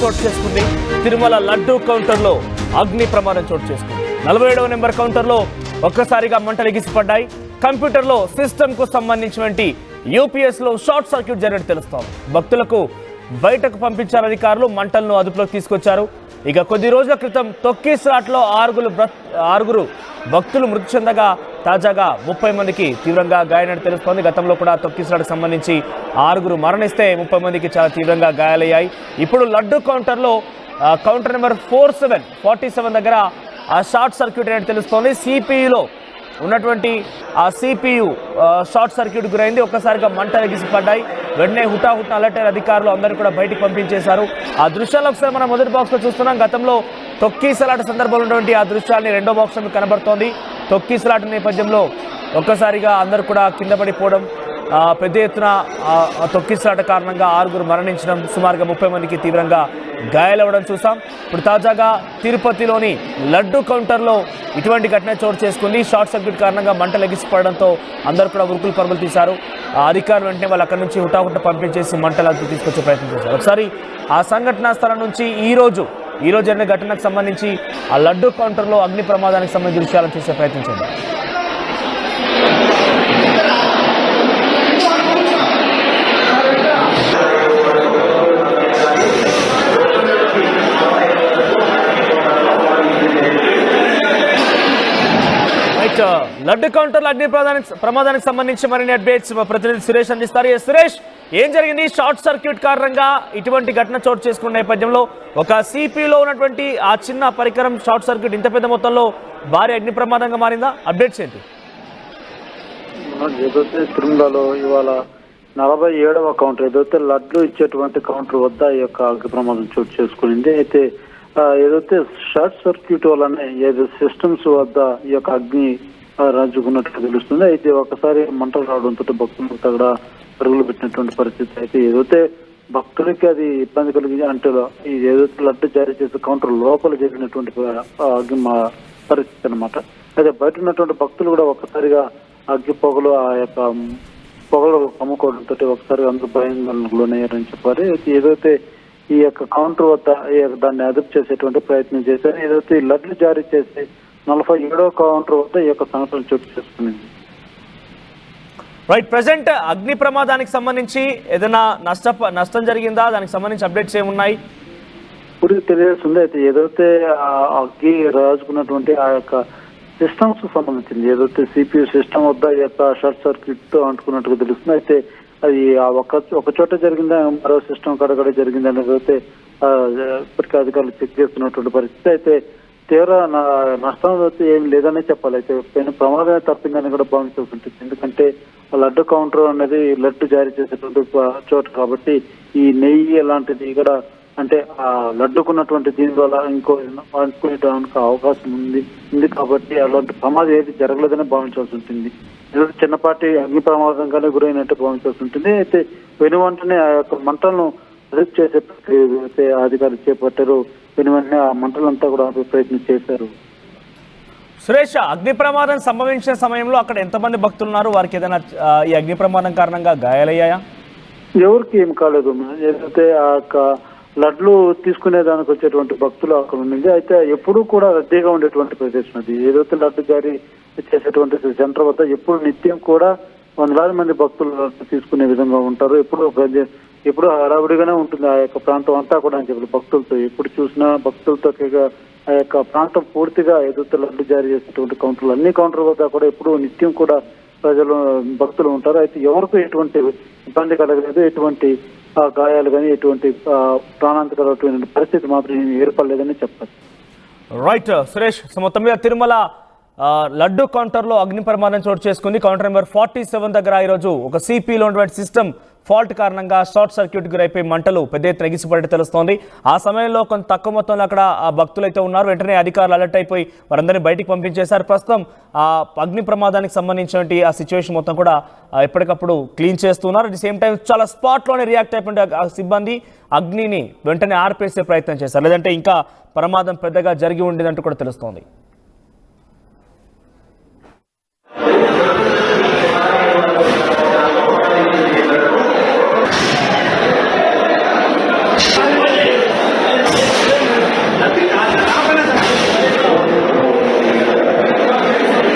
చోటు చేసుకుంది. తిరుమల లడ్డూ కౌంటర్లో అగ్ని ప్రమాదం చోటు చేసుకుంది. 47వ నెంబర్ కౌంటర్లో ఒక్కసారిగా మంటలు ఎగిసిపడ్డాయి. కంప్యూటర్లో సిస్టమ్కు సంబంధించినటువంటి యూపీఎస్లో షార్ట్ సర్క్యూట్ జరిగినట్టు తెలుస్తోంది. భక్తులకు బయటకు పంపించారు అధికారులు. మంటలను అదుపులోకి తీసుకొచ్చారు. ఇక కొద్ది రోజుల క్రితం తొక్కిసలాట్లో ఆరుగురు భక్తులు మృతి చెందగా తాజాగా 30 మందికి తీవ్రంగా గాయాలని తెలుస్తోంది. గతంలో కూడా తొక్కిసలాటకు సంబంధించి 6 మరణిస్తే 30 మందికి చాలా తీవ్రంగా గాయాలయ్యాయి. ఇప్పుడు లడ్డు కౌంటర్లో కౌంటర్ నెంబర్ 47 దగ్గర ఆ షార్ట్ సర్క్యూట్ అనేది తెలుస్తోంది. సిపియులో ఉన్నటువంటి ఆ సిపియు షార్ట్ సర్క్యూట్ గురైంది. ఒక్కసారిగా మంటలు ఎగిసిపడ్డాయి. వెంటనే హుటాహుటిన అలర్ట్ అయిన అధికారులు అందరూ కూడా బయటికి పంపించేశారు. ఆ దృశ్యాలు ఒకసారి మనం మొదటి బాక్స్లో చూస్తున్నాం. గతంలో తొక్కిసలాట సందర్భంలో ఉన్నటువంటి ఆ దృశ్యాన్ని రెండో బాక్స్లో కనబడుతోంది. తొక్కిసలాట నేపథ్యంలో ఒక్కసారిగా అందరూ కూడా కింద పడిపోవడం, పెద్ద ఎత్తున తొక్కిసలాట కారణంగా 6 మరణించడం, సుమారుగా 30 మందికి తీవ్రంగా గాయాలవ్వడం చూసాం. ఇప్పుడు తాజాగా తిరుపతిలోని లడ్డు కౌంటర్లో ఇటువంటి ఘటన చోటు చేసుకుంది. షార్ట్ సర్క్యూట్ కారణంగా మంటలు ఎగిసిపడడంతో అందరూ కూడా ఉరుకులు పరుగులు తీశారు. అధికారులు వెంటనే వాళ్ళు అక్కడి నుంచి హుటాహుట పంపించేసి మంటలు అదుపు తీసుకొచ్చే ప్రయత్నం చేశారు. ఒకసారి ఆ సంఘటనా స్థలం నుంచి ఈ రోజు జరిగిన ఘటనకు సంబంధించి ఆ లడ్డు కౌంటర్లో అగ్ని ప్రమాదానికి సంబంధించిన దృశ్యాలను చూసే ప్రయత్నం చేద్దాం. లడ్డు కౌంటర్లో అగ్ని ప్రమాదానికి సంబంధించి మరిన్ని అప్డేట్స్ ప్రతినిధి సురేష్ అందిస్తారు. సురేష్, ఏం జరిగింది? షార్ట్ సర్క్యూట్ కారణంగా ఇటువంటి ఘటన చోటు చేసుకున్న నేపథ్యంలో ఒక సిపిలో ఉన్నటువంటి ఆ చిన్న పరికరం షార్ట్ సర్క్యూట్ ఇంత పెద్ద మొత్తంలో భారీ అగ్ని ప్రమాదంగా మారిందా? అప్డేట్స్ ఏంటి? ఏదైతే తిరుమలలో ఇవాళ 47వ కౌంటర్ ఏదైతే లడ్లు ఇచ్చేటువంటి కౌంటర్ వద్ద ఈ యొక్క అగ్ని ప్రమాదం చోటు చేసుకునింది. అయితే ఏదైతే షార్ట్ సర్క్యూట్ వల్లనే ఏదో సిస్టమ్స్ వద్ద ఈ యొక్క అగ్ని రాజుకున్నట్టు తెలుస్తుంది. అయితే ఒకసారి మంటలు రావడంతో భక్తులకు తగడ పరుగులు పెట్టినటువంటి పరిస్థితి. అయితే ఏదైతే భక్తులకి అది ఇబ్బంది కలిగి అంటే ఏదైతే లడ్డు జారీ చేసే కౌంటర్ లోపల జరిగినటువంటి అగ్ని పరిస్థితి అనమాట. అయితే బయట ఉన్నటువంటి భక్తులు కూడా ఒక్కసారిగా అగ్గి పొగలు ఆ యొక్క పొగలు కమ్ముకోవడంతో ఒకసారి అందరూ భయంగా లోనయ్యారని చెప్పారు. ఏదైతే ఈ యొక్క కౌంటర్ వద్ద దాన్ని అదుపు చేసేటువంటి ప్రయత్నం చేశారు. ఏదైతే లడ్లు జారీ చేసే 47వ కౌంటర్ వద్ద ఈ యొక్క సంఘటన చోటు చేసుకునింది. రైట్, ప్రెసెంట్ అగ్ని ప్రమాదానికి సంబంధించి ఏదైనా నష్టం జరిగిందా? దానికి సంబంధించి అప్డేట్స్ ఏమున్నాయి? ఇప్పుడు తెలియాల్సింది. అయితే ఏదైతే అగ్గి రాజుకున్నటువంటి ఆ యొక్క సిస్టమ్స్ సంబంధించింది ఏదైతే సిపియు సిస్టమ్ వద్ద ఈ యొక్క షార్ట్ సర్క్యూట్ తో అంటుకున్నట్టుగా తెలుస్తుంది. అయితే అది ఒక చోట జరిగిందా మరో సిస్టమ్ కడగడ జరిగింది అనేది అయితే ఇప్పటికే అధికారులు చెక్ చేస్తున్నటువంటి పరిస్థితి. అయితే తీవ్ర నష్టం అయితే ఏం లేదనే చెప్పాలి. అయితే ప్రమాదమే తప్పిందని కూడా భావించాల్సి ఉంటుంది. ఎందుకంటే లడ్డు కౌంటర్ అనేది లడ్డు జారీ చేసేటువంటి చోట కాబట్టి ఈ నెయ్యి అలాంటిది కూడా అంటే ఆ లడ్డుకున్నటువంటి దీని వల్ల ఇంకో అనుకునేటానికి అవకాశం ఉంది కాబట్టి అలాంటి ప్రమాదం ఏది జరగలేదని భావించాల్సి ఉంటుంది. ఏదో చిన్నపాటి అగ్ని ప్రమాదంగానే గురైనట్టు భావించాల్సి ఉంటుంది. అయితే వెనువెంటనే ఆ యొక్క మంటలను అదుపు చేసే అయితే అధికారులు చేపట్టారు. వెనువెంటనే ఆ మంటలంతా కూడా ప్రయత్నం చేశారు. సురేష్, అగ్ని ప్రమాదం సంభవించిన సమయంలో అక్కడ ఎంతమంది భక్తులు ఉన్నారు? వారికి ఏదైనా ఈ అగ్ని ప్రమాదం కారణంగా గాయాలయ్యాయా? ఎవరికి ఏం కాలేదు. ఏదైతే ఆ యొక్క లడ్లు తీసుకునే దానికి వచ్చేటువంటి భక్తులు అక్కడ ఉంది. అయితే ఎప్పుడూ కూడా రద్దీగా ఉండేటువంటి ప్రదేశం అది. ఏదైతే లడ్డు జారీ చేసేటువంటి సెంటర్ వద్ద ఎప్పుడు నిత్యం కూడా 100,000 మంది భక్తులు తీసుకునే విధంగా ఉంటారు. ఎప్పుడు హడావుడిగానే ఉంటుంది ఆ యొక్క ప్రాంతం అంతా కూడా అని చెప్పి భక్తులతో ఎప్పుడు చూసినా భక్తులతో ఆ యొక్క ప్రాంతం పూర్తిగా ఏదైతే లడ్డు జారీ చేసేటువంటి కౌంటర్లు అన్ని కౌంటర్ వద్ద కూడా ఎప్పుడు నిత్యం కూడా భక్తులు ఉంటారు. అయితే ఎవరికి ఎటువంటి ఇబ్బంది కలగలేదు, ఎటువంటి గాయాలు కానీ ఎటువంటి ప్రాణాంతకరమైన పరిస్థితి మాత్రం ఏర్పడలేదని చెప్పారు. రైట్ సురేష్, మొత్తం మీద తిరుమల లడ్డు కౌంటర్లో అగ్ని ప్రమాదం చోటు చేసుకుంది. కౌంటర్ నెంబర్ 47 దగ్గర ఈరోజు ఒక సిపిలో ఉన్నటువంటి సిస్టమ్ ఫాల్ట్ కారణంగా షార్ట్ సర్క్యూట్ గురైపోయి మంటలు పెద్ద ఎత్తున ఎగిసిపడేట్టు తెలుస్తోంది. ఆ సమయంలో కొంత తక్కువ మొత్తంలో అక్కడ భక్తులు అయితే ఉన్నారు. వెంటనే అధికారులు అలర్ట్ అయిపోయి వారందరినీ బయటికి పంపించేశారు. ప్రస్తుతం ఆ అగ్ని ప్రమాదానికి సంబంధించినటువంటి ఆ సిచ్యువేషన్ మొత్తం కూడా ఎప్పటికప్పుడు క్లీన్ చేస్తున్నారు. అట్ ది సేమ్ టైం చాలా స్పాట్లోనే రియాక్ట్ అయిపోయిన సిబ్బంది అగ్నిని వెంటనే ఆర్పేసే ప్రయత్నం చేశారు. లేదంటే ఇంకా ప్రమాదం పెద్దగా జరిగి ఉండేదంటూ కూడా తెలుస్తోంది.